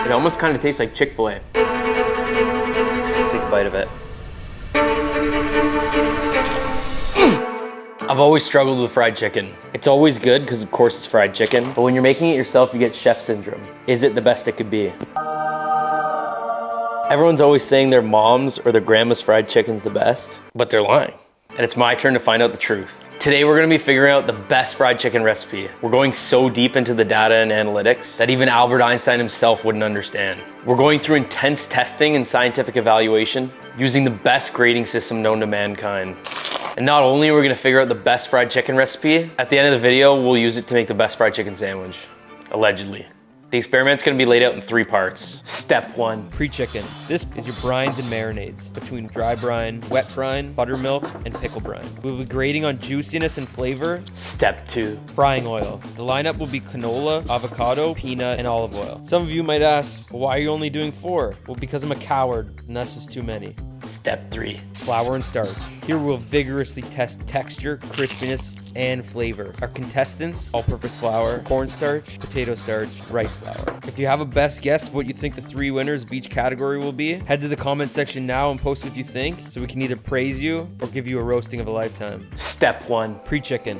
It almost kind of tastes like Chick-fil-A. Take a bite of it. I've always struggled with fried chicken. It's always good because of course it's fried chicken, but when you're making it yourself, you get chef syndrome. Is it the best it could be? Everyone's always saying their mom's or their grandma's fried chicken's the best, but they're lying. And it's my turn to find out the truth. Today we're gonna be figuring out the best fried chicken recipe. We're going so deep into the data and analytics that even Albert Einstein himself wouldn't understand. We're going through intense testing and scientific evaluation, using the best grading system known to mankind. And not only are we gonna figure out the best fried chicken recipe, at the end of the video, we'll use it to make the best fried chicken sandwich, allegedly. The experiment's gonna be laid out in 3 parts. Step 1. Pre-chicken. This is your brines and marinades between dry brine, wet brine, buttermilk, and pickle brine. We'll be grading on juiciness and flavor. Step 2. Frying oil. The lineup will be canola, avocado, peanut, and olive oil. Some of you might ask, why are you only doing 4? Well, because I'm a coward, and that's just too many. Step 3. Flour and starch. Here we'll vigorously test texture, crispiness, and flavor. Our contestants: all-purpose flour, cornstarch, potato starch, rice flour. If you have a best guess of what you think the 3 winners of each category will be, head to the comment section now and post what you think so we can either praise you or give you a roasting of a lifetime. Step 1. Pre-chicken.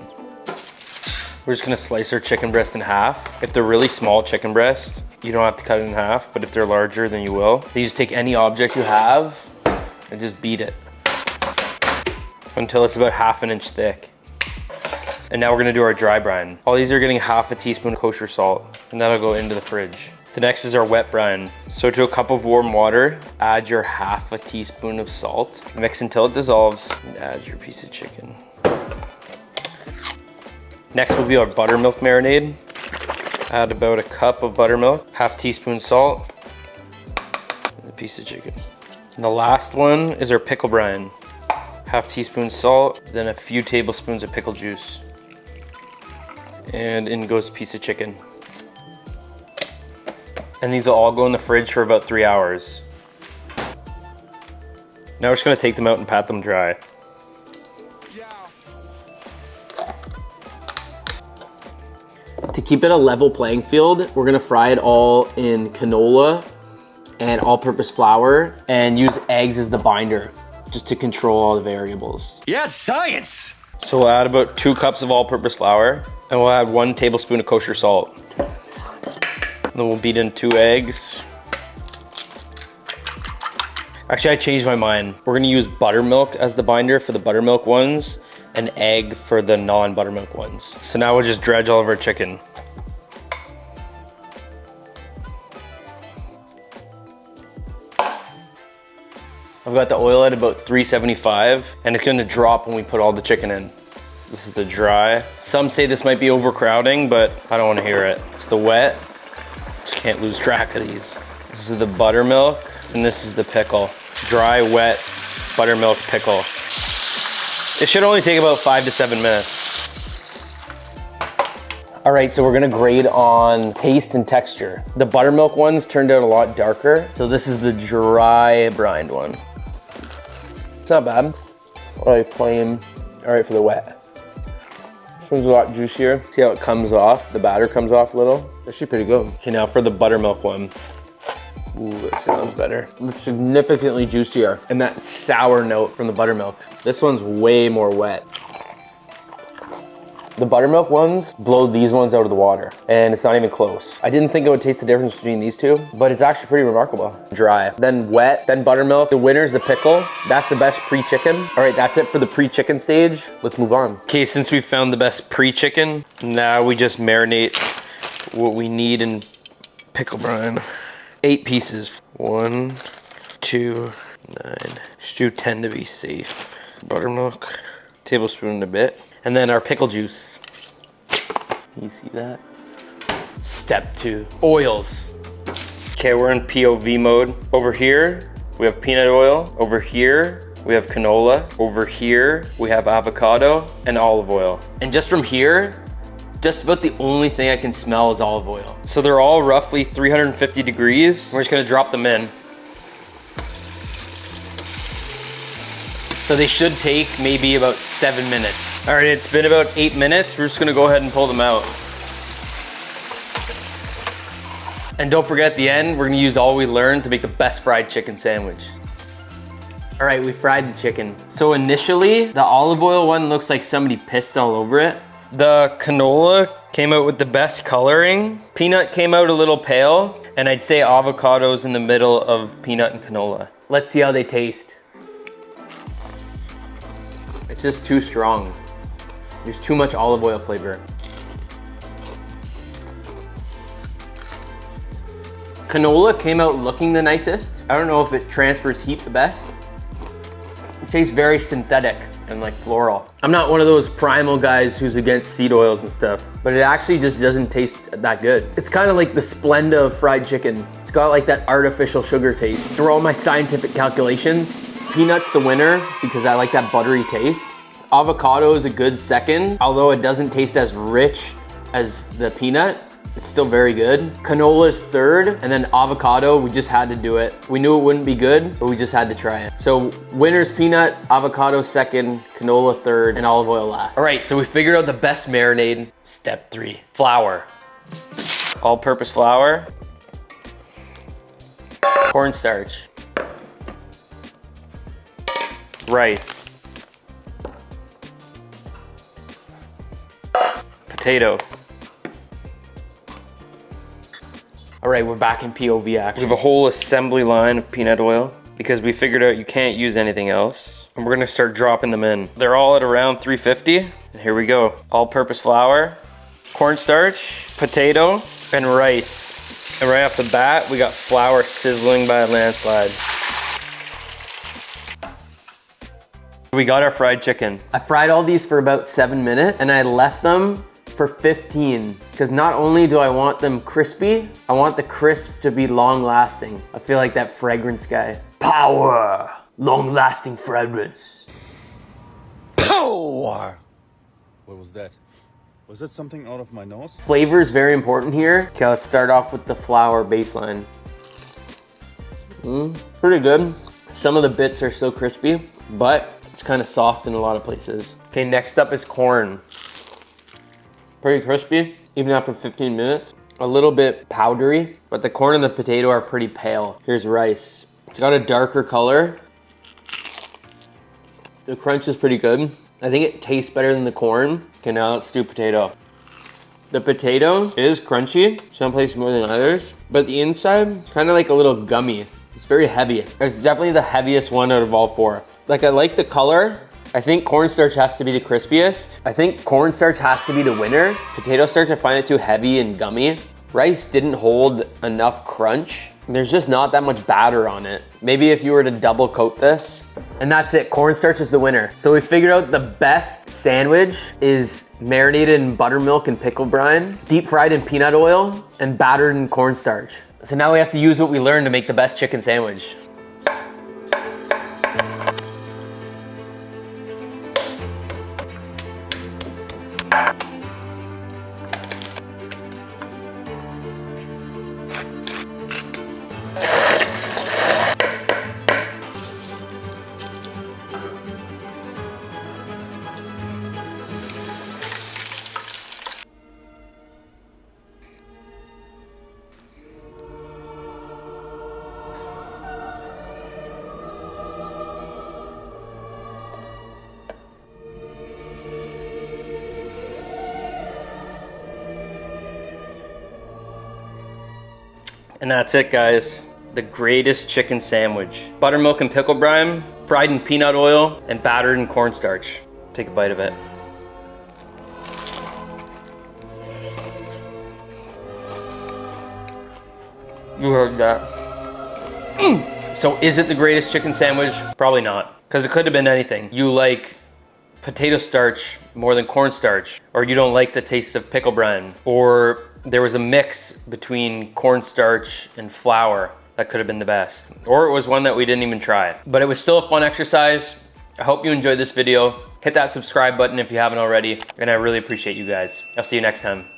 We're just gonna slice our chicken breast in half. If they're really small chicken breasts, you don't have to cut it in half, but if they're larger, then you will. You just take any object you have and just beat it until it's about 1/2 inch thick. And now we're gonna do our dry brine. All these are getting 1/2 teaspoon of kosher salt, and that'll go into the fridge. The next is our wet brine. So to a cup of warm water, add your 1/2 teaspoon of salt. Mix until it dissolves, and add your piece of chicken. Next will be our buttermilk marinade. Add about a cup of buttermilk, 1/2 teaspoon salt, and a piece of chicken. And the last one is our pickle brine. 1/2 teaspoon salt, then a few tablespoons of pickle juice. And in goes a piece of chicken. And these will all go in the fridge for about 3 hours. Now we're just gonna take them out and pat them dry. To keep it a level playing field, we're gonna fry it all in canola and all-purpose flour and use eggs as the binder, just to control all the variables. Yes, science! So we'll add about 2 cups of all-purpose flour, and we'll add 1 tablespoon of kosher salt. And then we'll beat in 2 eggs. Actually, I changed my mind. We're gonna use buttermilk as the binder for the buttermilk ones, and egg for the non-buttermilk ones. So now we'll just dredge all of our chicken. I've got the oil at about 375, and it's gonna drop when we put all the chicken in. This is the dry. Some say this might be overcrowding, but I don't wanna hear it. It's the wet. Just can't lose track of these. This is the buttermilk, and this is the pickle. Dry, wet, buttermilk pickle. It should only take about 5 to 7 minutes. All right, so we're gonna grade on taste and texture. The buttermilk ones turned out a lot darker, so this is the dry brined one. It's not bad. Like plain. All right for the wet. This one's a lot juicier. See how it comes off? The batter comes off a little. Actually pretty good. Okay, now for the buttermilk one. Ooh, that sounds better. It's significantly juicier. And that sour note from the buttermilk. This one's way more wet. The buttermilk ones blow these ones out of the water, and it's not even close. I didn't think I would taste the difference between these two, but it's actually pretty remarkable. Dry, then wet, then buttermilk. The winner's the pickle. That's the best pre-chicken. All right, that's it for the pre-chicken stage. Let's move on. Okay, since we found the best pre-chicken, now we just marinate what we need in pickle brine. 8 pieces. 1, 2, 9. Just do 10 to be safe. Buttermilk, tablespoon and a bit. And then our pickle juice. You see that? Step 2, oils. Okay, we're in POV mode. Over here, we have peanut oil. Over here, we have canola. Over here, we have avocado and olive oil. And just from here, just about the only thing I can smell is olive oil. So they're all roughly 350 degrees. We're just gonna drop them in. So they should take maybe about 7 minutes. All right, it's been about 8 minutes. We're just gonna go ahead and pull them out. And don't forget at the end, we're gonna use all we learned to make the best fried chicken sandwich. All right, we fried the chicken. So initially, the olive oil one looks like somebody pissed all over it. The canola came out with the best coloring. Peanut came out a little pale, and I'd say avocado's in the middle of peanut and canola. Let's see how they taste. It's just too strong. There's too much olive oil flavor. Canola came out looking the nicest. I don't know if it transfers heat the best. It tastes very synthetic and like floral. I'm not one of those primal guys who's against seed oils and stuff, but it actually just doesn't taste that good. It's kind of like the Splenda of fried chicken. It's got like that artificial sugar taste. Through all my scientific calculations, peanut's the winner because I like that buttery taste. Avocado is a good second, although it doesn't taste as rich as the peanut. It's still very good. Canola is third, and then avocado, we just had to do it. We knew it wouldn't be good, but we just had to try it. So winner's peanut, avocado second, canola third, and olive oil last. All right, so we figured out the best marinade. Step 3, flour. All-purpose flour. Cornstarch. Rice. Potato. All right, we're back in POV action. We have a whole assembly line of peanut oil because we figured out you can't use anything else. And we're gonna start dropping them in. They're all at around 350. And here we go. All-purpose flour, cornstarch, potato, and rice. And right off the bat, we got flour sizzling by a landslide. We got our fried chicken. I fried all these for about 7 minutes and I left them for 15, because not only do I want them crispy, I want the crisp to be long lasting. I feel like that fragrance guy. Power, long lasting fragrance. Power! What was that? Was that something out of my nose? Flavor is very important here. Okay, let's start off with the flour baseline. Pretty good. Some of the bits are still crispy, but it's kind of soft in a lot of places. Okay, next up is corn. Pretty crispy, even after 15 minutes. A little bit powdery, but the corn and the potato are pretty pale. Here's rice. It's got a darker color. The crunch is pretty good. I think it tastes better than the corn. Okay, now let's do potato. The potato is crunchy, some places more than others, but the inside is kind of like a little gummy. It's very heavy. It's definitely the heaviest one out of all four. Like, I like the color. I think cornstarch has to be the crispiest. I think cornstarch has to be the winner. Potato starch, I find it too heavy and gummy. Rice didn't hold enough crunch. There's just not that much batter on it. Maybe if you were to double coat this. And that's it, cornstarch is the winner. So we figured out the best sandwich is marinated in buttermilk and pickle brine, deep fried in peanut oil, and battered in cornstarch. So now we have to use what we learned to make the best chicken sandwich. And that's it, guys. The greatest chicken sandwich. Buttermilk and pickle brine, fried in peanut oil, and battered in cornstarch. Take a bite of it. You heard that. So is it the greatest chicken sandwich? Probably not, because it could have been anything. You like potato starch more than cornstarch, or you don't like the taste of pickle brine, or there was a mix between cornstarch and flour that could have been the best. Or it was one that we didn't even try. But it was still a fun exercise. I hope you enjoyed this video. Hit that subscribe button if you haven't already, and I really appreciate you guys. I'll see you next time.